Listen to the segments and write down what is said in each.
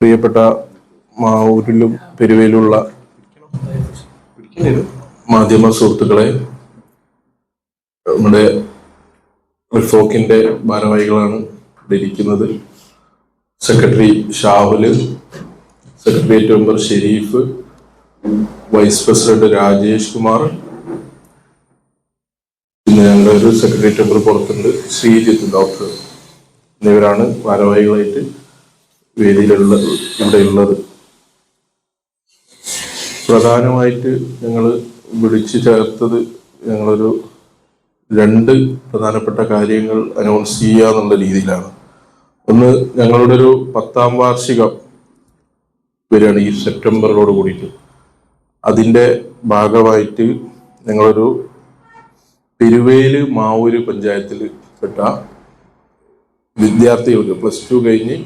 പ്രിയപ്പെട്ട മാവൂരിലും പെരുവയിലുള്ള മാധ്യമ സുഹൃത്തുക്കളെ, നമ്മുടെ റിഫോക്കിന്റെ ഭാരവാഹികളാണ് ഇവിടെ ഇരിക്കുന്നത്. Secretary Shahul, secretariat member Sharif, vice president Rajesh Kumar, പിന്നെ ഞങ്ങളുടെ ഒരു സെക്രട്ടേറിയറ്റ് മെമ്പർ പുറത്തുണ്ട് ശ്രീജിത്ത് ഡോക്ടർ എന്നിവരാണ് ഭാരവാഹികളായിട്ട് ഇവിടെയുള്ളത്. പ്രധാനമായിട്ട് ഞങ്ങൾ വിളിച്ചു ചേർത്തത് ഞങ്ങളൊരു 2 പ്രധാനപ്പെട്ട കാര്യങ്ങൾ അനൗൺസ് ചെയ്യുക എന്നുള്ള രീതിയിലാണ്. ഒന്ന്, ഞങ്ങളുടെ ഒരു 10ാം വാർഷികം വരികയാണ് ഈ സെപ്റ്റംബറിനോട് കൂടിയിട്ട്. അതിൻ്റെ ഭാഗമായിട്ട് ഞങ്ങളൊരു പെരുവേല് മാവൂര് പഞ്ചായത്തിൽ പെട്ട വിദ്യാർത്ഥികൾക്ക് +2 കഴിഞ്ഞ്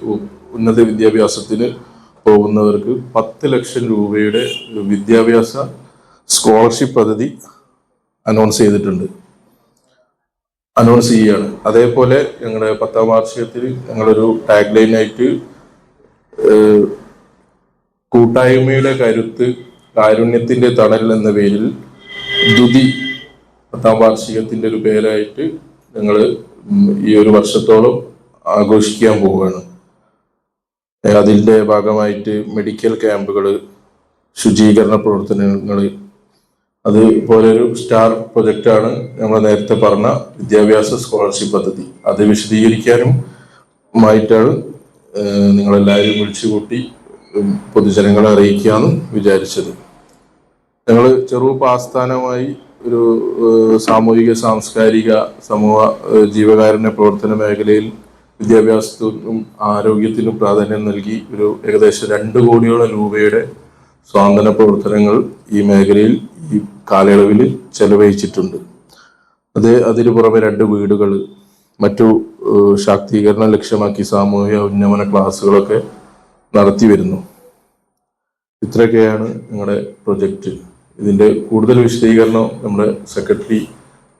ഉന്നത വിദ്യാഭ്യാസത്തിന് പോകുന്നവർക്ക് 10 ലക്ഷം രൂപയുടെ വിദ്യാഭ്യാസ സ്കോളർഷിപ്പ് പദ്ധതി അനൗൺസ് ചെയ്യുകയാണ്. അതേപോലെ ഞങ്ങളുടെ 10ാം വാർഷികത്തിൽ ഞങ്ങളൊരു ടാഗ് ലൈനായിട്ട് കൂട്ടായ്മയുടെ കരുത്ത് കാരുണ്യത്തിന്റെ തണൽ എന്ന പേരിൽ ദുതി 10ാം വാർഷികത്തിന്റെ ഒരു പേരായിട്ട് ഞങ്ങൾ ഈ ഒരു വർഷത്തോളം ആഘോഷിക്കാൻ പോവുകയാണ്. അതിൻ്റെ ഭാഗമായിട്ട് മെഡിക്കൽ ക്യാമ്പുകൾ, ശുചീകരണ പ്രവർത്തനങ്ങൾ, അതുപോലൊരു സ്റ്റാർ പ്രൊജക്റ്റാണ് നമ്മൾ നേരത്തെ പറഞ്ഞ വിദ്യാഭ്യാസ സ്കോളർഷിപ്പ് പദ്ധതി. അത് വിശദീകരിക്കാനും ആയിട്ടാണ് നിങ്ങളെല്ലാവരും വിളിച്ചുകൂട്ടി പൊതുജനങ്ങളെ അറിയിക്കാമെന്ന് വിചാരിച്ചത്. ഞങ്ങൾ ചെറുപ്പ് ആസ്ഥാനമായി ഒരു സാമൂഹിക സാംസ്കാരിക സമൂഹ ജീവകാരുണ്യ പ്രവർത്തന മേഖലയിൽ വിദ്യാഭ്യാസത്തിനും ആരോഗ്യത്തിനും പ്രാധാന്യം നൽകി ഒരു ഏകദേശം 2 കോടിയോളം രൂപയുടെ സ്വാന്തന പ്രവർത്തനങ്ങൾ ഈ മേഖലയിൽ ഈ കാലയളവിൽ ചെലവഴിച്ചിട്ടുണ്ട്. അതിനു പുറമെ 2 വീടുകൾ, മറ്റു ശാക്തീകരണം ലക്ഷ്യമാക്കി സാമൂഹിക ഉന്നമന ക്ലാസ്സുകളൊക്കെ നടത്തി വരുന്നു. ഇത്രയൊക്കെയാണ് ഞങ്ങളുടെ പ്രൊജക്റ്റ്. ഇതിൻ്റെ കൂടുതൽ വിശദീകരണം നമ്മുടെ സെക്രട്ടറി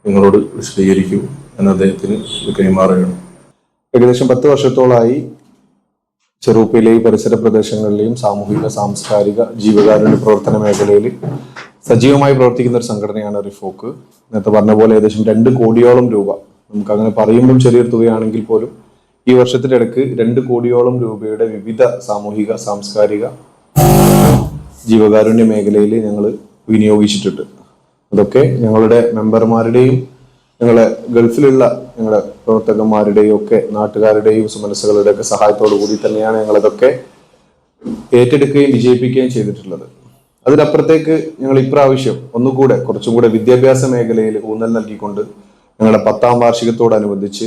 നിങ്ങളോട് വിശദീകരിക്കും. ഞാൻ അദ്ദേഹത്തിന് കൈമാറുകയാണ്. ഏകദേശം 10 വർഷത്തോളമായി ചെറുപ്പയിലെയും പരിസര പ്രദേശങ്ങളിലെയും സാമൂഹിക സാംസ്കാരിക ജീവകാരുണ്യ പ്രവർത്തന മേഖലയിൽ സജീവമായി പ്രവർത്തിക്കുന്ന ഒരു സംഘടനയാണ് റിഫോക്ക്. നേരത്തെ പറഞ്ഞ പോലെ ഏകദേശം 2 കോടിയോളം രൂപ, നമുക്ക് അങ്ങനെ പറയുമ്പോൾ ചെറിയൊരു തുകയാണെങ്കിൽ പോലും ഈ വർഷത്തിന്റെ ഇടയ്ക്ക് 2 കോടിയോളം രൂപയുടെ വിവിധ സാമൂഹിക സാംസ്കാരിക ജീവകാരുണ്യ മേഖലയിൽ ഞങ്ങൾ വിനിയോഗിച്ചിട്ടുണ്ട്. അതൊക്കെ ഞങ്ങളുടെ മെമ്പർമാരുടെയും ഞങ്ങളെ ഗൾഫിലുള്ള ഞങ്ങളുടെ പ്രവർത്തകന്മാരുടെയും ഒക്കെ നാട്ടുകാരുടെയും സുമനസ്സുകളുടെ ഒക്കെ സഹായത്തോടു കൂടി തന്നെയാണ് ഞങ്ങളതൊക്കെ ഏറ്റെടുക്കുകയും വിജയിപ്പിക്കുകയും ചെയ്തിട്ടുള്ളത്. അതിനപ്പുറത്തേക്ക് ഞങ്ങൾ ഇപ്രാവശ്യം ഒന്നുകൂടെ കുറച്ചും കൂടെ വിദ്യാഭ്യാസ മേഖലയിൽ ഊന്നൽ നൽകിക്കൊണ്ട് ഞങ്ങളുടെ 10ാം വാർഷികത്തോടനുബന്ധിച്ച്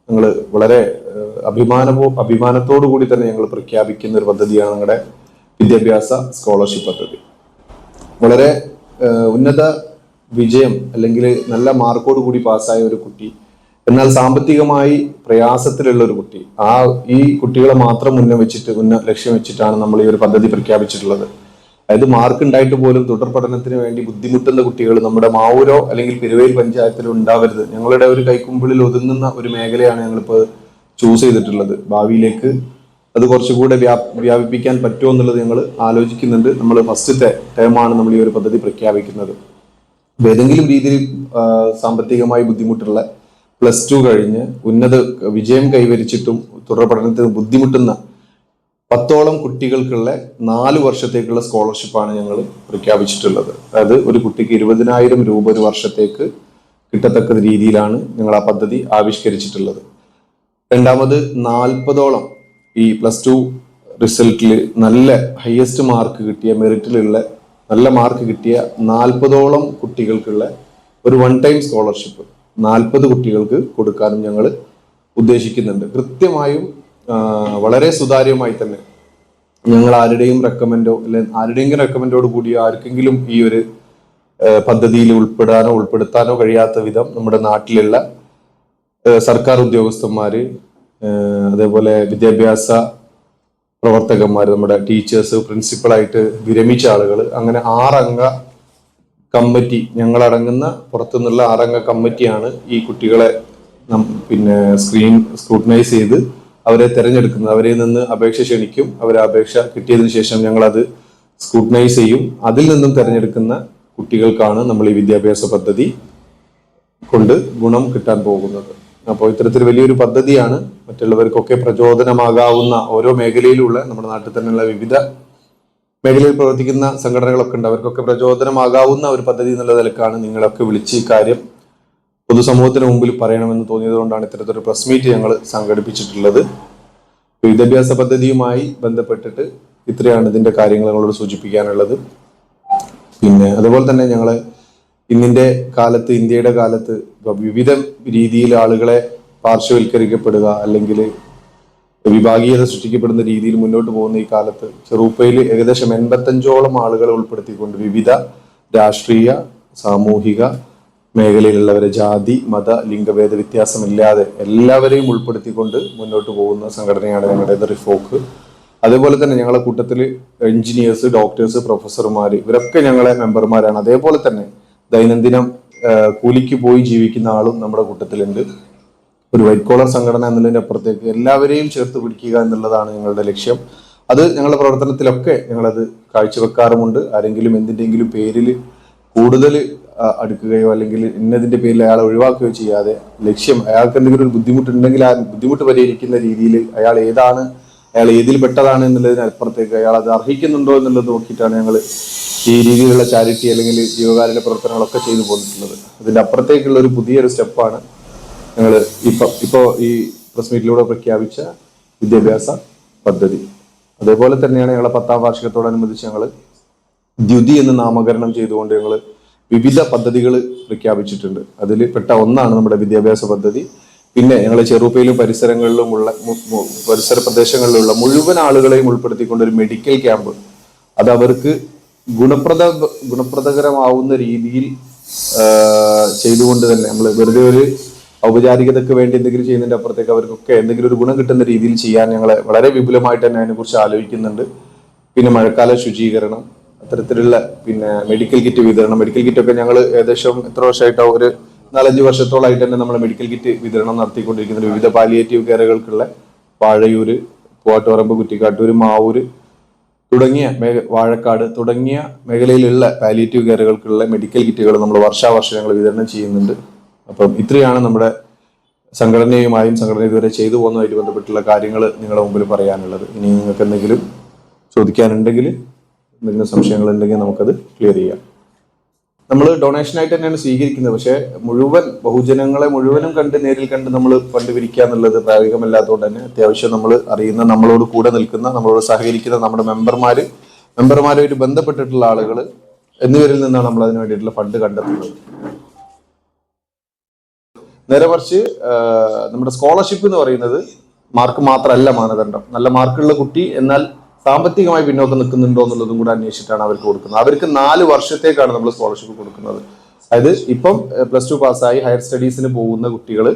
ഞങ്ങൾ വളരെ അഭിമാനത്തോടു കൂടി തന്നെ ഞങ്ങൾ പ്രഖ്യാപിക്കുന്ന ഒരു പദ്ധതിയാണ് ഞങ്ങളുടെ വിദ്യാഭ്യാസ സ്കോളർഷിപ്പ് പദ്ധതി. വളരെ ഉന്നത വിജയം അല്ലെങ്കിൽ നല്ല മാർക്കോട് കൂടി പാസ്സായ ഒരു കുട്ടി, എന്നാൽ സാമ്പത്തികമായി പ്രയാസത്തിലുള്ള ഒരു കുട്ടി, ഈ കുട്ടികളെ മാത്രം ലക്ഷ്യം വെച്ചിട്ടാണ് നമ്മൾ ഈ ഒരു പദ്ധതി പ്രഖ്യാപിച്ചിട്ടുള്ളത്. അതായത് മാർക്ക് ഉണ്ടായിട്ട് പോലും തുടർ പഠനത്തിന് വേണ്ടി ബുദ്ധിമുട്ടുന്ന കുട്ടികൾ നമ്മുടെ മാവൂരോ അല്ലെങ്കിൽ പെരുവേൽ പഞ്ചായത്തിലോ ഉണ്ടാവരുത്. ഞങ്ങളുടെ ഒരു കൈക്കുമ്പിളിൽ ഒതുങ്ങുന്ന ഒരു മേഖലയാണ് ഞങ്ങളിപ്പോൾ ചൂസ് ചെയ്തിട്ടുള്ളത്. ഭാവിയിലേക്ക് അത് കുറച്ചുകൂടെ വ്യാപിപ്പിക്കാൻ പറ്റുമോ എന്നുള്ളത് ഞങ്ങൾ ആലോചിക്കുന്നുണ്ട്. നമ്മൾ ഫസ്റ്റത്തെ ടേമാണ് നമ്മൾ ഈ ഒരു പദ്ധതി പ്രഖ്യാപിക്കുന്നത്. ഏതെങ്കിലും രീതിയിൽ സാമ്പത്തികമായി ബുദ്ധിമുട്ടുള്ള +2 കഴിഞ്ഞ് ഉന്നത വിജയം കൈവരിച്ചിട്ടും തുടർ പഠനത്തിന് ബുദ്ധിമുട്ടുന്ന 10ഓളം കുട്ടികൾക്കുള്ള 4 വർഷത്തേക്കുള്ള സ്കോളർഷിപ്പാണ് ഞങ്ങൾ പ്രഖ്യാപിച്ചിട്ടുള്ളത്. അതായത് ഒരു കുട്ടിക്ക് 20,000 രൂപ ഒരു വർഷത്തേക്ക് കിട്ടത്തക്ക രീതിയിലാണ് ഞങ്ങൾ ആ പദ്ധതി ആവിഷ്കരിച്ചിട്ടുള്ളത്. രണ്ടാമത് 40ഓളം ഈ +2 റിസൾട്ടിൽ നല്ല ഹയസ്റ്റ് മാർക്ക് കിട്ടിയ മെറിറ്റിലുള്ള നല്ല മാർക്ക് കിട്ടിയ 40ഓളം കുട്ടികൾക്കുള്ള ഒരു 1 ടൈം സ്കോളർഷിപ്പ് 40 കുട്ടികൾക്ക് കൊടുക്കാനും ഞങ്ങൾ ഉദ്ദേശിക്കുന്നുണ്ട്. കൃത്യമായും വളരെ സുതാര്യമായി തന്നെ ഞങ്ങൾ ആരുടെയും റെക്കമെൻഡോ അല്ലെങ്കിൽ ആരുടെയെങ്കിലും റെക്കമെൻഡോട് കൂടി ആർക്കെങ്കിലും ഈ ഒരു പദ്ധതിയിൽ ഉൾപ്പെടുത്താനോ കഴിയാത്ത വിധം നമ്മുടെ നാട്ടിലുള്ള സർക്കാർ ഉദ്യോഗസ്ഥന്മാര്, അതേപോലെ വിദ്യാഭ്യാസ പ്രവർത്തകന്മാർ, നമ്മുടെ ടീച്ചേഴ്സ്, പ്രിൻസിപ്പളായിട്ട് വിരമിച്ച ആളുകൾ, അങ്ങനെ 6 അംഗ കമ്മിറ്റി, ഞങ്ങളടങ്ങുന്ന പുറത്തുനിന്നുള്ള 6 അംഗ കമ്മിറ്റിയാണ് ഈ കുട്ടികളെ സ്ക്രൂട്ടനൈസ് ചെയ്ത് അവരെ തിരഞ്ഞെടുക്കുന്നത്. അവരിൽ നിന്ന് അപേക്ഷ ക്ഷണിക്കും. അവരെ അപേക്ഷ കിട്ടിയതിനു ശേഷം ഞങ്ങളത് സ്ക്രൂട്ടനൈസ് ചെയ്യും. അതിൽ നിന്നും തിരഞ്ഞെടുക്കുന്ന കുട്ടികൾക്കാണ് നമ്മൾ ഈ വിദ്യാഭ്യാസ പദ്ധതി കൊണ്ട് ഗുണം കിട്ടാൻ പോകുന്നത്. അപ്പോൾ ഇത്തരത്തിൽ വലിയൊരു പദ്ധതിയാണ്. മറ്റുള്ളവർക്കൊക്കെ പ്രചോദനമാകാവുന്ന ഓരോ മേഖലയിലുള്ള നമ്മുടെ നാട്ടിൽ തന്നെയുള്ള വിവിധ മേഖലയിൽ പ്രവർത്തിക്കുന്ന സംഘടനകളൊക്കെ ഉണ്ട്. അവർക്കൊക്കെ പ്രചോദനമാകാവുന്ന ഒരു പദ്ധതി എന്നുള്ള നിലക്കാണ് നിങ്ങളൊക്കെ വിളിച്ച് ഈ കാര്യം പൊതുസമൂഹത്തിന് മുമ്പിൽ പറയണമെന്ന് തോന്നിയത് കൊണ്ടാണ് ഇത്തരത്തിലൊരു പ്രസ് മീറ്റ് ഞങ്ങൾ സംഘടിപ്പിച്ചിട്ടുള്ളത്. വിദ്യാഭ്യാസ പദ്ധതിയുമായി ബന്ധപ്പെട്ടിട്ട് ഇത്രയാണ് ഇതിന്റെ കാര്യങ്ങൾ ഞങ്ങളോട് സൂചിപ്പിക്കാനുള്ളത്. പിന്നെ അതുപോലെ തന്നെ ഞങ്ങൾ ഇന്ത്യയുടെ കാലത്ത് വിവിധ രീതിയിൽ ആളുകളെ പാർശ്വവൽക്കരിക്കപ്പെടുക അല്ലെങ്കിൽ വിഭാഗീയത സൃഷ്ടിക്കപ്പെടുന്ന രീതിയിൽ മുന്നോട്ട് പോകുന്ന ഈ കാലത്ത് ചെറുപ്പയിൽ ഏകദേശം 85ഓളം ആളുകളെ ഉൾപ്പെടുത്തിക്കൊണ്ട് വിവിധ രാഷ്ട്രീയ സാമൂഹിക മേഖലയിലുള്ളവരെ ജാതി മത ലിംഗഭേദ വ്യത്യാസമില്ലാതെ എല്ലാവരെയും ഉൾപ്പെടുത്തിക്കൊണ്ട് മുന്നോട്ട് പോകുന്ന സംഘടനയാണ് ഞങ്ങളുടേത് റിഫോക്ക്. അതേപോലെ തന്നെ ഞങ്ങളുടെ കൂട്ടത്തിൽ എഞ്ചിനീയേഴ്സ്, ഡോക്ടേഴ്സ്, പ്രൊഫസർമാർ ഇവരൊക്കെ ഞങ്ങളെ മെമ്പർമാരാണ്. അതേപോലെ തന്നെ ദൈനംദിനം കൂലിക്ക് പോയി ജീവിക്കുന്ന ആളും നമ്മുടെ കൂട്ടത്തിലുണ്ട്. ഒരു വൈറ്റ് കോളർ സംഘടന എന്നതിൻ്റെ അപ്പുറത്തേക്ക് എല്ലാവരെയും ചേർത്ത് പിടിക്കുക എന്നുള്ളതാണ് ഞങ്ങളുടെ ലക്ഷ്യം. അത് ഞങ്ങളുടെ പ്രവർത്തനത്തിലൊക്കെ ഞങ്ങളത് കാഴ്ചവെക്കാറുമുണ്ട്. ആരെങ്കിലും എന്തിൻ്റെങ്കിലും പേരിൽ കൂടുതൽ അടുക്കുകയോ അല്ലെങ്കിൽ ഇന്നതിൻ്റെ പേരിൽ അയാളെ ഒഴിവാക്കുകയോ ചെയ്യാതെ ലക്ഷ്യം അയാൾക്ക് എന്തെങ്കിലും ഒരു ബുദ്ധിമുട്ടുണ്ടെങ്കിൽ ആ ബുദ്ധിമുട്ട് പരിഹരിക്കുന്ന രീതിയിൽ അയാൾ ഏതിൽ പെട്ടതാണ് എന്നുള്ളതിനപ്പുറത്തേക്ക് അയാൾ അത് അർഹിക്കുന്നുണ്ടോ എന്നുള്ളത് നോക്കിയിട്ടാണ് ഞങ്ങൾ ഈ രീതിയിലുള്ള ചാരിറ്റി അല്ലെങ്കിൽ ജീവകാരുണ്യ പ്രവർത്തനങ്ങളൊക്കെ ചെയ്തു പോന്നിട്ടുള്ളത്. അതിൻ്റെ അപ്പുറത്തേക്കുള്ള ഒരു പുതിയൊരു സ്റ്റെപ്പാണ് ഞങ്ങൾ ഇപ്പോൾ ഈ പ്രസ് മീറ്റിലൂടെ പ്രഖ്യാപിച്ച വിദ്യാഭ്യാസ പദ്ധതി. അതേപോലെ തന്നെയാണ് ഞങ്ങളെ 10ാം വാർഷികത്തോടനുബന്ധിച്ച് ഞങ്ങൾ ദ്യുതി എന്ന് നാമകരണം ചെയ്തുകൊണ്ട് ഞങ്ങൾ വിവിധ പദ്ധതികൾ പ്രഖ്യാപിച്ചിട്ടുണ്ട്. അതിൽ പെട്ട ഒന്നാണ് നമ്മുടെ വിദ്യാഭ്യാസ പദ്ധതി. പിന്നെ ഞങ്ങളെ ചെറുപ്പയിലും പരിസര പ്രദേശങ്ങളിലുള്ള മുഴുവൻ ആളുകളെയും ഉൾപ്പെടുത്തിക്കൊണ്ട് ഒരു മെഡിക്കൽ ക്യാമ്പ്, അത് അവർക്ക് ഗുണപ്രദകരമാവുന്ന രീതിയിൽ ചെയ്തുകൊണ്ട് തന്നെ നമ്മൾ വെറുതെ ഒരു ഔപചാരികതയ്ക്ക് വേണ്ടി എന്തെങ്കിലും ചെയ്യുന്നതിന്റെ അപ്പുറത്തേക്ക് അവർക്കൊക്കെ എന്തെങ്കിലും ഒരു ഗുണം കിട്ടുന്ന രീതിയിൽ ചെയ്യാൻ ഞങ്ങളെ വളരെ വിപുലമായിട്ട് തന്നെ അതിനെക്കുറിച്ച് ആലോചിക്കുന്നുണ്ട്. പിന്നെ മഴക്കാല ശുചീകരണം, അത്തരത്തിലുള്ള പിന്നെ മെഡിക്കൽ കിറ്റ് വിതരണം. മെഡിക്കൽ കിറ്റൊക്കെ ഞങ്ങൾ ഏകദേശം എത്ര വർഷമായിട്ടോ ഒരു 4-5 വർഷത്തോളമായിട്ട് തന്നെ നമ്മൾ മെഡിക്കൽ കിറ്റ് വിതരണം നടത്തിക്കൊണ്ടിരിക്കുന്നത്. വിവിധ പാലിയേറ്റീവ് കെയറുകൾക്കുള്ള വാഴയൂര്, പൂവാട്ടുപറമ്പ്, കുറ്റിക്കാട്ടൂര്, മാവൂര് തുടങ്ങിയ വാഴക്കാട് തുടങ്ങിയ മേഖലയിലുള്ള പാലിയേറ്റീവ് കെയറുകൾക്കുള്ള മെഡിക്കൽ കിറ്റുകൾ നമ്മൾ വർഷാവർഷം ഞങ്ങൾ വിതരണം ചെയ്യുന്നുണ്ട്. അപ്പം ഇത്രയാണ് നമ്മുടെ സംഘടന ഇതുവരെ ചെയ്തു പോകുന്നതുമായിട്ട് ബന്ധപ്പെട്ടുള്ള കാര്യങ്ങൾ നിങ്ങളുടെ മുമ്പിൽ പറയാനുള്ളത്. ഇനി നിങ്ങൾക്ക് എന്തെങ്കിലും ചോദിക്കാനുണ്ടെങ്കിൽ, എന്തെങ്കിലും സംശയങ്ങളുണ്ടെങ്കിൽ നമുക്കത് ക്ലിയർ ചെയ്യാം. നമ്മൾ ഡൊണേഷനായിട്ട് തന്നെയാണ് സ്വീകരിക്കുന്നത്. പക്ഷേ ബഹുജനങ്ങളെ മുഴുവനും നേരിൽ കണ്ട് നമ്മൾ ഫണ്ട് പിരിക്കുക എന്നുള്ളത് പ്രായോഗികമല്ലാത്തതുകൊണ്ട് തന്നെ അത്യാവശ്യം നമ്മൾ അറിയുന്ന, നമ്മളോട് കൂടെ നിൽക്കുന്ന, നമ്മളോട് സഹകരിക്കുന്ന നമ്മുടെ മെമ്പർമാരുമായിട്ട് ബന്ധപ്പെട്ടിട്ടുള്ള ആളുകൾ എന്നിവരിൽ നിന്നാണ് നമ്മൾ അതിന് വേണ്ടിയിട്ടുള്ള ഫണ്ട് കണ്ടെത്തുന്നത്. നേരെ മറിച്ച് നമ്മുടെ സ്കോളർഷിപ്പ് എന്ന് പറയുന്നത് മാർക്ക് മാത്രമല്ല മാനദണ്ഡം. നല്ല മാർക്കുള്ള കുട്ടി എന്നാൽ സാമ്പത്തികമായി പിന്നോക്കം നിൽക്കുന്നുണ്ടോ എന്നുള്ളതും കൂടെ അന്വേഷിച്ചിട്ടാണ് അവർക്ക് കൊടുക്കുന്നത്. അവർക്ക് 4 വർഷത്തേക്കാണ് നമ്മൾ സ്കോളർഷിപ്പ് കൊടുക്കുന്നത്. അതായത് ഇപ്പം +2 പാസ്സായി ഹയർ സ്റ്റഡീസിന് പോകുന്ന കുട്ടികൾ,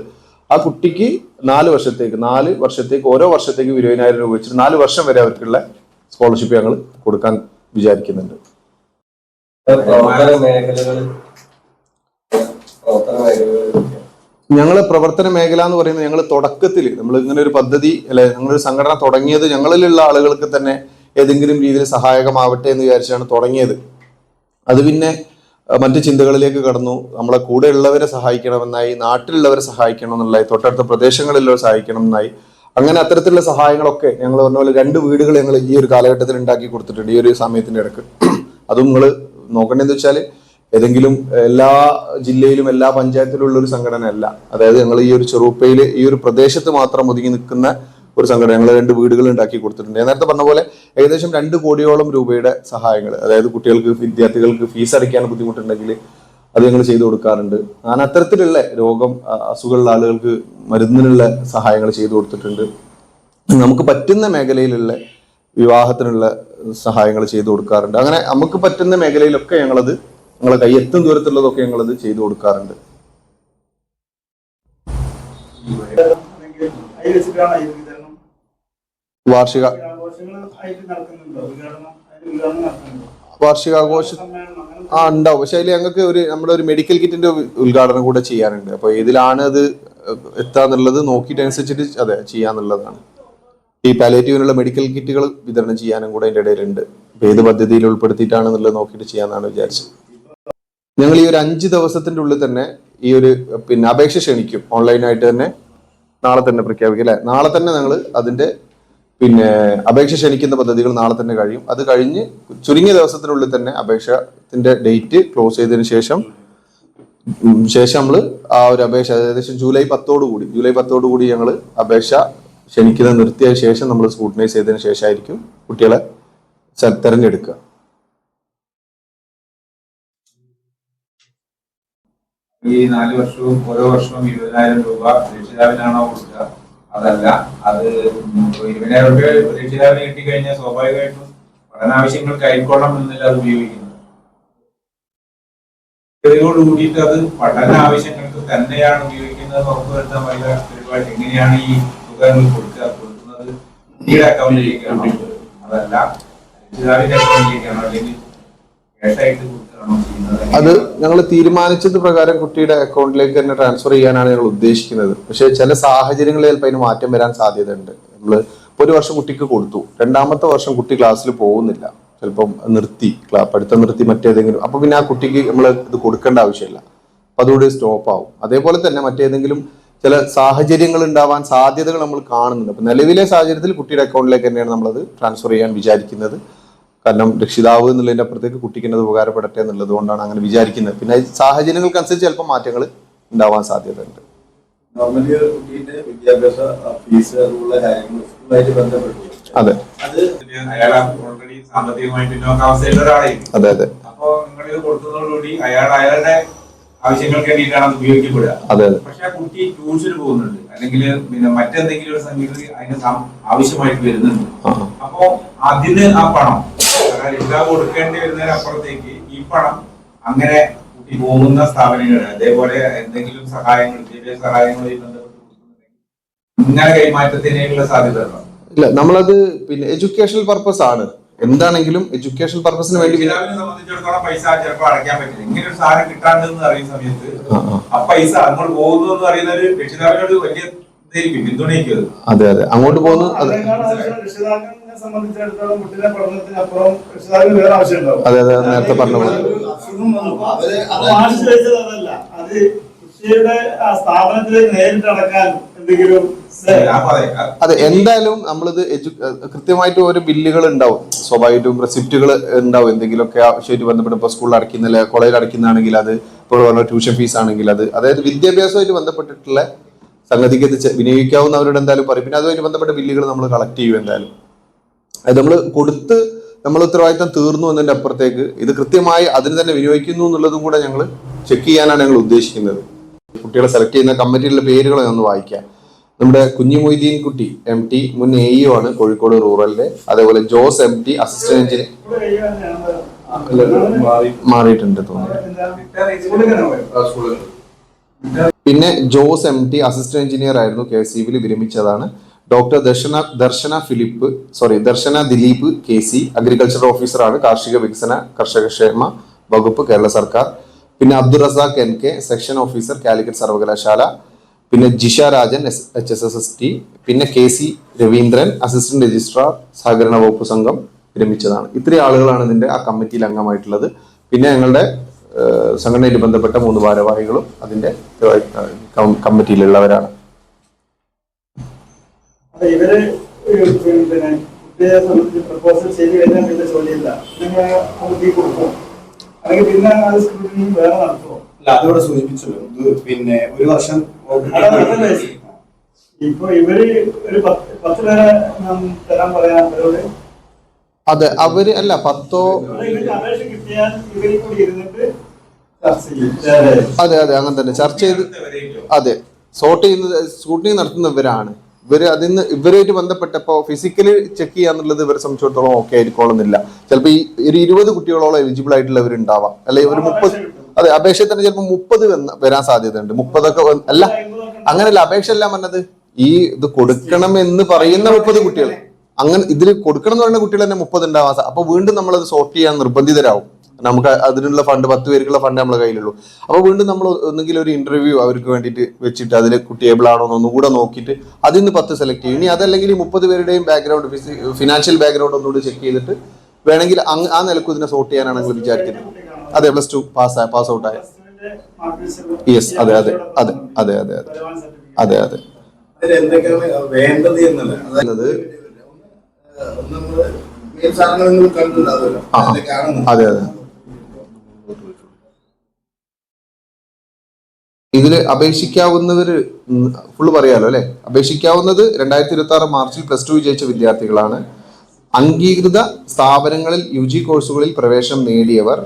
ആ കുട്ടിക്ക് 4 വർഷത്തേക്ക് ഓരോ വർഷത്തേക്ക് 20,000 രൂപ വെച്ചിട്ട് 4 വർഷം വരെ അവർക്കുള്ള സ്കോളർഷിപ്പ് ഞങ്ങൾ കൊടുക്കാൻ വിചാരിക്കുന്നുണ്ട്. ഞങ്ങള് പ്രവർത്തന മേഖല എന്ന് പറയുന്നത്, ഞങ്ങൾ തുടക്കത്തിൽ നമ്മൾ ഇങ്ങനെ ഒരു പദ്ധതി ഞങ്ങളൊരു സംഘടന തുടങ്ങിയത് ഞങ്ങളിലുള്ള ആളുകൾക്ക് തന്നെ ഏതെങ്കിലും രീതിയിൽ സഹായകമാവട്ടെ എന്ന് വിചാരിച്ചാണ് തുടങ്ങിയത്. അത് പിന്നെ മറ്റു ചിന്തകളിലേക്ക് കടന്നു. നമ്മളെ കൂടെ ഉള്ളവരെ സഹായിക്കണമെന്നായി, നാട്ടിലുള്ളവരെ സഹായിക്കണം എന്നുള്ളതായി, തൊട്ടടുത്ത പ്രദേശങ്ങളിലുള്ളവരെ സഹായിക്കണം എന്നായി. അങ്ങനെ അത്തരത്തിലുള്ള സഹായങ്ങളൊക്കെ ഞങ്ങൾ പറഞ്ഞ പോലെ 2 വീടുകൾ ഞങ്ങൾ ഈ ഒരു കാലഘട്ടത്തിൽ ഉണ്ടാക്കി കൊടുത്തിട്ടുണ്ട്, ഈ ഒരു സമയത്തിന്റെ ഇടക്ക്. അതും നിങ്ങൾ നോക്കേണ്ടതെന്ന് വെച്ചാൽ ഏതെങ്കിലും എല്ലാ ജില്ലയിലും എല്ലാ പഞ്ചായത്തിലുള്ള ഒരു സംഘടന അല്ല. അതായത് ഞങ്ങൾ ഈ ഒരു ചെറുപ്പയിൽ ഈ ഒരു പ്രദേശത്ത് മാത്രം ഒതുങ്ങി നിൽക്കുന്ന ഒരു സംഘടന. ഞങ്ങൾ 2 വീടുകൾ ഉണ്ടാക്കി കൊടുത്തിട്ടുണ്ട്. നേരത്തെ പറഞ്ഞ പോലെ ഏകദേശം 2 കോടിയോളം രൂപയുടെ സഹായങ്ങൾ, അതായത് വിദ്യാർത്ഥികൾക്ക് ഫീസ് അടയ്ക്കാൻ ബുദ്ധിമുട്ടുണ്ടെങ്കിൽ അത് ഞങ്ങൾ ചെയ്തു കൊടുക്കാറുണ്ട്. അങ്ങനെ അത്തരത്തിലുള്ള അസുഖമുള്ള ആളുകൾക്ക് മരുന്നിനുള്ള സഹായങ്ങൾ ചെയ്തു കൊടുത്തിട്ടുണ്ട്. നമുക്ക് പറ്റുന്ന മേഖലയിലുള്ള വിവാഹത്തിനുള്ള സഹായങ്ങൾ ചെയ്തു കൊടുക്കാറുണ്ട്. അങ്ങനെ നമുക്ക് പറ്റുന്ന മേഖലയിലൊക്കെ ഞങ്ങളെ കയ്യെത്തും ദൂരത്തുള്ളതൊക്കെ ഞങ്ങളത് ചെയ്തു കൊടുക്കാറുണ്ട്. വാർഷികാഘോഷം ഉണ്ടാവും. പക്ഷെ അതിൽ ഞങ്ങൾക്ക് നമ്മുടെ ഒരു മെഡിക്കൽ കിറ്റിന്റെ ഉദ്ഘാടനം കൂടെ ചെയ്യാനുണ്ട്. അപ്പൊ ഏതിലാണ് അത് എത്താന്നുള്ളത് നോക്കിയിട്ട് അനുസരിച്ചിട്ട് ചെയ്യാന്നുള്ളതാണ്. ഈ പാലിയേറ്റീവിനുള്ള മെഡിക്കൽ കിറ്റുകൾ വിതരണം ചെയ്യാനും കൂടെ അതിന്റെ ഇടയിലുണ്ട്. അപ്പൊ ഏത് പദ്ധതിയിൽ ഉൾപ്പെടുത്തിയിട്ടാണെന്നുള്ളത് നോക്കിയിട്ട് ചെയ്യാന്നാണ് വിചാരിച്ചത്. ഞങ്ങൾ ഈ ഒരു 5 ദിവസത്തിന്റെ ഉള്ളിൽ തന്നെ ഈ ഒരു അപേക്ഷ ക്ഷണിക്കും. ഓൺലൈനായിട്ട് തന്നെ നാളെ തന്നെ പ്രഖ്യാപിക്കും അല്ലെ? നാളെ തന്നെ ഞങ്ങൾ അതിന്റെ അപേക്ഷ ക്ഷണിക്കുന്ന പദ്ധതികൾ നാളെ തന്നെ കഴിയും. അത് കഴിഞ്ഞ് ചുരുങ്ങിയ ദിവസത്തിനുള്ളിൽ തന്നെ അപേക്ഷത്തിന്റെ ഡേറ്റ് ക്ലോസ് ചെയ്തതിനു ശേഷം നമ്മൾ ആ ഒരു അപേക്ഷ ഏകദേശം ജൂലൈ 10 കൂടി ഞങ്ങൾ അപേക്ഷ ക്ഷണിക്കുന്നത് നിർത്തിയ ശേഷം നമ്മൾ സ്ക്രൂട്ടനൈസ് ചെയ്തതിനു ശേഷമായിരിക്കും കുട്ടികളെ തെരഞ്ഞെടുക്കുക. ഈ 4 വർഷവും ഓരോ വർഷവും 20,000 രൂപ രക്ഷിതാവിനാണോ കൊടുക്കുക? അതല്ല, അത് 20,000 രൂപ രക്ഷിതാവിന് കിട്ടിക്കഴിഞ്ഞാൽ സ്വാഭാവികമായിട്ടും പഠനാവശ്യങ്ങൾക്ക് ആയിക്കോളണം എന്നില്ല അത് ഉപയോഗിക്കുന്നത്. ഇതോട് കൂടിയിട്ട് അത് പഠന ആവശ്യങ്ങൾക്ക് തന്നെയാണ് ഉപയോഗിക്കുന്നത് ഉറപ്പുവരുത്താൻ വല്ല പരിപാടി എങ്ങനെയാണ് ഈ തുകകൾ കൊടുക്കുന്നത്? കുട്ടിയുടെ അക്കൗണ്ടിലേക്കാണോ? അതല്ല, രക്ഷിതാവിന്റെ അക്കൗണ്ടിലേക്കാണോ? അല്ലെങ്കിൽ ക്യാഷായിട്ട് കൊടുക്കുകയാണോ ചെയ്യുന്നത്? അത് ഞങ്ങൾ തീരുമാനിച്ചത് പ്രകാരം കുട്ടിയുടെ അക്കൗണ്ടിലേക്ക് തന്നെ ട്രാൻസ്ഫർ ചെയ്യാനാണ് ഞങ്ങൾ ഉദ്ദേശിക്കുന്നത്. പക്ഷേ ചില സാഹചര്യങ്ങളിൽ ചിലപ്പോൾ അതിന് മാറ്റം വരാൻ സാധ്യതയുണ്ട്. നമ്മൾ ഒരു വർഷം കുട്ടിക്ക് കൊടുത്തു, 2ാമത്തെ വർഷം കുട്ടി ക്ലാസ്സിൽ പോകുന്നില്ല, ചിലപ്പം നിർത്തി, പഠിത്തം നിർത്തി മറ്റേതെങ്കിലും, അപ്പൊ പിന്നെ ആ കുട്ടിക്ക് നമ്മൾ ഇത് കൊടുക്കേണ്ട ആവശ്യമില്ല, അപ്പൊ അതുകൂടി സ്റ്റോപ്പ് ആവും. അതേപോലെ തന്നെ മറ്റേതെങ്കിലും ചില സാഹചര്യങ്ങൾ ഉണ്ടാവാൻ സാധ്യതകൾ നമ്മൾ കാണുന്നുണ്ട്. അപ്പൊ നിലവിലെ സാഹചര്യത്തിൽ കുട്ടിയുടെ അക്കൗണ്ടിലേക്ക് തന്നെയാണ് നമ്മളത് ട്രാൻസ്ഫർ ചെയ്യാൻ വിചാരിക്കുന്നത്. കാരണം രക്ഷിതാവ് എന്നുള്ളതിന്റെ അപ്പുറത്തേക്ക് കുട്ടിക്ക് അത് ഉപകാരപ്പെടട്ടെ എന്നുള്ളത് കൊണ്ടാണ് അങ്ങനെ വിചാരിക്കുന്നത്. പിന്നെ സാഹചര്യങ്ങൾക്കനുസരിച്ച് ചിലപ്പോൾ മാറ്റങ്ങൾ ഉണ്ടാവാൻ സാധ്യതയുണ്ട്. നോർമലി കുട്ടീന്റെ വിദ്യാഭ്യാസ ഫീസ് അതുള്ള കാര്യങ്ങളുമായിട്ട് ബന്ധപ്പെട്ടു. അതെ, ഓൾറെഡി സാമ്പത്തികമായി പിന്നോക്കാവസ്ഥയുള്ള ഒരാളായിരിക്കും. അതെ അതെ. അപ്പോ നിങ്ങൾ ഇത് കൊടുക്കുന്നതോടുകൂടി അയാളുടെ ആവശ്യങ്ങൾക്ക് വേണ്ടിയിട്ടാണ് അത് ഉപയോഗിക്കപ്പെടുക. അതെ അതെ. പക്ഷെ ആ കുട്ടി ട്യൂഷന് പോകുന്നുണ്ട്, അല്ലെങ്കിൽ മറ്റെന്തെങ്കിലും ഒരു സംഗതി അതിന് ആവശ്യമായിട്ട് വരുന്നുണ്ട്. അപ്പോ അതിന് ആ പണം രക്ഷിതാവ് കൊടുക്കേണ്ടി വരുന്നതിനപ്പുറത്തേക്ക് ഈ പണം അങ്ങനെ കുട്ടി പോകുന്ന സ്ഥാപനങ്ങൾ അതേപോലെ എന്തെങ്കിലും സഹായങ്ങൾ, വിദ്യാഭ്യാസ സഹായങ്ങളുമായി ബന്ധപ്പെട്ട് കൊടുക്കുന്നുണ്ടെങ്കിൽ ഇങ്ങനെ കൈമാറ്റത്തിനുള്ള സാധ്യത ഉണ്ടോ? ഇല്ല, നമ്മളത് എഡ്യൂക്കേഷണൽ പർപ്പസ് ആണ്. എന്താണെങ്കിലും എഡ്യൂക്കേഷൻ പർപ്പസിന് വേണ്ടി സംബന്ധിച്ചിടത്തോളം പൈസ ചിലപ്പോൾ അടയ്ക്കാൻ പറ്റില്ല. ഇങ്ങനെ ഒരു സാധനം കിട്ടാണ്ടെന്ന് അറിയുന്ന സമയത്ത് ആ പൈസ അങ്ങോട്ട് പോകുന്നു എന്ന് പറയുന്ന ഒരു രക്ഷിതാവിനോട് വലിയ ഇതായിരിക്കും, പിന്തുണയ്ക്കും. അതെ അതെ, അങ്ങോട്ട് പോകുന്നു. രക്ഷിതാക്കളെ സംബന്ധിച്ചിടത്തോളം കുട്ടിയുടെ പഠനത്തിനപ്പുറം രക്ഷിതാവിന് വേറെ ആവശ്യമുണ്ടാവും. അതെ അതെ, നേരത്തെ പറഞ്ഞ പോലെ അത് കുട്ടിയുടെ ആ സ്ഥാപനത്തിലേക്ക് നേരിട്ട് അടക്കാൻ എന്തെങ്കിലും. അതെ, എന്തായാലും നമ്മളിത് കൃത്യമായിട്ട് ഓരോ ബില്ലുകൾ ഉണ്ടാവും, സ്വാഭാവികമായിട്ടും റെസിപ്റ്റുകൾ ഉണ്ടാവും. എന്തെങ്കിലുമൊക്കെ ആവശ്യമായിട്ട് ബന്ധപ്പെട്ട് ഇപ്പോൾ സ്കൂളിൽ അടയ്ക്കുന്നില്ല, കോളേജിൽ അടയ്ക്കുന്നതാണെങ്കിൽ അത്, ഇപ്പോൾ പറഞ്ഞ ട്യൂഷൻ ഫീസ് ആണെങ്കിൽ അത്, അതായത് വിദ്യാഭ്യാസമായിട്ട് ബന്ധപ്പെട്ടിട്ടുള്ള സംഗതിക്ക് ഇത് വിനിയോഗിക്കാവുന്നവരോട് എന്തായാലും പറയും. പിന്നെ അതുമായിട്ട് ബന്ധപ്പെട്ട ബില്ലുകൾ നമ്മൾ കളക്ട് ചെയ്യും. എന്തായാലും അത് നമ്മൾ കൊടുത്ത് നമ്മൾ ഉത്തരവാദിത്തം തീർന്നു എന്നതിന്റെ അപ്പുറത്തേക്ക് ഇത് കൃത്യമായി അതിന് തന്നെ വിനിയോഗിക്കുന്നു എന്നുള്ളതും കൂടെ ഞങ്ങൾ ചെക്ക് ചെയ്യാനാണ് ഞങ്ങൾ ഉദ്ദേശിക്കുന്നത്. കുട്ടികളെ സെലക്ട് ചെയ്യുന്ന കമ്മിറ്റിയിലെ പേരുകളെ ഒന്ന് വായിക്കാം. നമ്മുടെ കുഞ്ഞി മൊയ്തീൻ കുട്ടി MT മുൻ AEO ആണ് കോഴിക്കോട് റൂറലിലെ. അതേപോലെ ജോസ് MT അസിസ്റ്റന്റ് എഞ്ചിനീയർ മാറിയിട്ടുണ്ട് തോന്നുന്നു. പിന്നെ ജോസ് MT അസിസ്റ്റന്റ് എഞ്ചിനീയർ ആയിരുന്നു, KCBയിൽ വിരമിച്ചതാണ്. ഡോക്ടർ ദർശന ദിലീപ് KC അഗ്രികൾച്ചർ ഓഫീസറാണ്, കാർഷിക വികസന കർഷകക്ഷേമ വകുപ്പ്, കേരള സർക്കാർ. പിന്നെ Abdul Razak NK section officer, Calicut സർവകലാശാല. പിന്നെ ജിഷ രാജൻ HSSST. പിന്നെ KC രവീന്ദ്രൻ അസിസ്റ്റന്റ് രജിസ്ട്രാർ, സഹകരണ വകുപ്പ് സംഘം, വിരമിച്ചതാണ്. ഇത്രയും ആളുകളാണ് ഇതിന്റെ ആ കമ്മിറ്റിയിൽ അംഗമായിട്ടുള്ളത്. പിന്നെ ഞങ്ങളുടെ സംഘടനയിൽ ബന്ധപ്പെട്ട 3 ഭാരവാഹികളും അതിന്റെ കമ്മിറ്റിയിലുള്ളവരാണ്. ഇവര് പിന്നെ കുട്ടിയെ സംബന്ധിച്ച് പ്രപ്പോസൽ ചെയ്ത് കഴിഞ്ഞാൽ പിന്നെ ചോദ്യമില്ല, കൊടുക്കും അല്ലെങ്കിൽ പിന്നെ അത് സ്ക്രൂട്ടിനി വേറെ നടത്തുമോ? അതോടെ സൂചിപ്പിച്ചല്ലോ, പിന്നെ ഒരു വർഷം ഇപ്പൊ ഇവര് ഒരു 10 പേരെ തരാൻ പറയാൻ അവരോട്. അതെ, അവര് അല്ല 10 അപേക്ഷ കിട്ടിയാൽ ഇവരിൽ കൂടി ഇരുന്നിട്ട് ചർച്ച ചെയ്യും. അതെ അതെ, അങ്ങനെ തന്നെ ചർച്ച ചെയ്ത്, അതെ, സോർട്ട് ചെയ്യുന്നത് സ്ക്രൂട്ടിനി നടത്തുന്നവരാണ് ഇവര്. അതിന് ഇവരുമായിട്ട് ബന്ധപ്പെട്ടപ്പോ ഫിസിക്കലി ചെക്ക് ചെയ്യാന്നുള്ളത് ഇവരെ സംബന്ധിച്ചിടത്തോളം ഓക്കെ ആയിരിക്കോളുന്നില്ല. ചിലപ്പോൾ ഈ ഒരു 20 കുട്ടികളോളം എലിജിബിൾ ആയിട്ടുള്ളവരുണ്ടാവാം, അല്ലെങ്കിൽ ഒരു 30. അതെ, അപേക്ഷ തന്നെ ചിലപ്പോൾ 30 വരാൻ സാധ്യതയുണ്ട്. 30 അല്ല, അങ്ങനെയല്ല, അപേക്ഷ എല്ലാം പറഞ്ഞത് ഈ ഇത് കൊടുക്കണം എന്ന് പറയുന്ന 30 കുട്ടികൾ, അങ്ങനെ ഇതിൽ കൊടുക്കണം എന്ന് പറയുന്ന കുട്ടികൾ തന്നെ 30 ഉണ്ടാവാൻ. അപ്പൊ വീണ്ടും നമ്മളത് സോർട്ട് ചെയ്യാൻ നിർബന്ധിതരാകും. നമുക്ക് അതിനുള്ള ഫണ്ട് 10 പേർക്കുള്ള ഫണ്ട് നമ്മളെ കയ്യിലുള്ളൂ. അപ്പോൾ വീണ്ടും നമ്മൾ ഒന്നുകിൽ ഒരു ഇന്റർവ്യൂ അവർക്ക് വേണ്ടിയിട്ട് വെച്ചിട്ട് അതിൽ കുട്ടി ഏബിൾ ആണോ എന്ന് ഒന്നുകൂടെ നോക്കിയിട്ട് അതിൽ നിന്ന് 10 സെലക്ട് ചെയ്യും. ഇനി അതല്ലെങ്കിൽ 30 പേരുടെയും ബാക്ക്ഗ്രൗണ്ട് ഫിനാൻഷ്യൽ ബാക്ക്ഗ്രൗണ്ട് ഒന്നുകൂടി ചെക്ക് ചെയ്തിട്ട് വേണമെങ്കിൽ ആ നിലക്ക് ഇതിനെ സോർട്ട് ചെയ്യാനാണ് നിങ്ങൾ വിചാരിക്കുന്നത്. അതെ, +2 പാസ് ഔട്ട് ആയ. യെസ്, അതെ അതെ അതെ അതെ അതെ അതെ അതെ അതെ. എന്തൊക്കെയാണ് വേണ്ടത് എന്നുള്ളത് അതെ അതെ. ഇതില് അപേക്ഷിക്കാവുന്നവര് ഫുള്ള് പറയാലോ അല്ലെ. അപേക്ഷിക്കാവുന്നത് 2026 മാർച്ചിൽ +2 വിജയിച്ച വിദ്യാർത്ഥികളാണ്. അംഗീകൃത സ്ഥാപനങ്ങളിൽ UG കോഴ്സുകളിൽ പ്രവേശനം നേടിയവർ,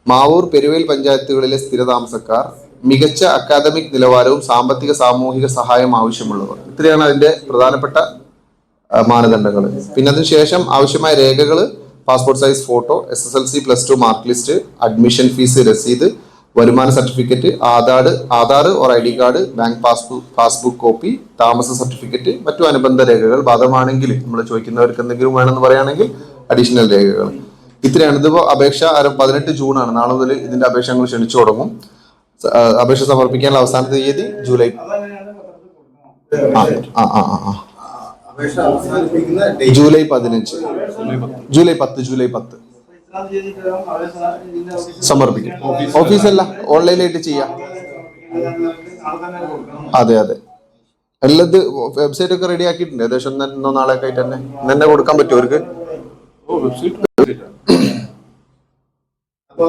മാവൂർ പെരുവേൽ പഞ്ചായത്തുകളിലെ സ്ഥിരതാമസക്കാർ, മികച്ച അക്കാദമിക് നിലവാരവും സാമ്പത്തിക സാമൂഹിക സഹായം ആവശ്യമുള്ളവർ. ഇത്രയാണ് അതിന്റെ പ്രധാനപ്പെട്ട മാനദണ്ഡങ്ങൾ. പിന്നെ അതിനുശേഷം ആവശ്യമായ രേഖകൾ: passport size photo, SSLC +2 mark list, admission fees രസീത്, വരുമാന certificate, Aadhaar or ID card, bank passbook copy, താമസ സർട്ടിഫിക്കറ്റ്, മറ്റു അനുബന്ധ രേഖകൾ. ബാധകമാണെങ്കിൽ നമ്മൾ ചോദിക്കുന്നവർക്ക് എന്തെങ്കിലും വേണമെന്ന് പറയുകയാണെങ്കിൽ അഡീഷണൽ രേഖകൾ. ഇത്രയാണ്. ഇതിപ്പോ അപേക്ഷ 18 ജൂണാണ്. നാളെ മുതൽ ഇതിന്റെ അപേക്ഷ ഞങ്ങൾ ക്ഷണിച്ചു തുടങ്ങും. അപേക്ഷ സമർപ്പിക്കാനുള്ള അവസാന തീയതി ജൂലൈ ജൂലൈ 15 ജൂലൈ 10 സമർപ്പിക്കും. ഓഫീസല്ല, ഓൺലൈനായിട്ട് ചെയ്യാം. അതെ അതെ. എല്ലത് വെബ്സൈറ്റ് ഒക്കെ റെഡി ആക്കിയിട്ടുണ്ട്. ഏകദേശം ഇന്നോ നാളെയൊക്കെ ആയിട്ട് തന്നെ കൊടുക്കാൻ പറ്റും അവർക്ക്. അപ്പൊ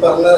പറഞ്ഞ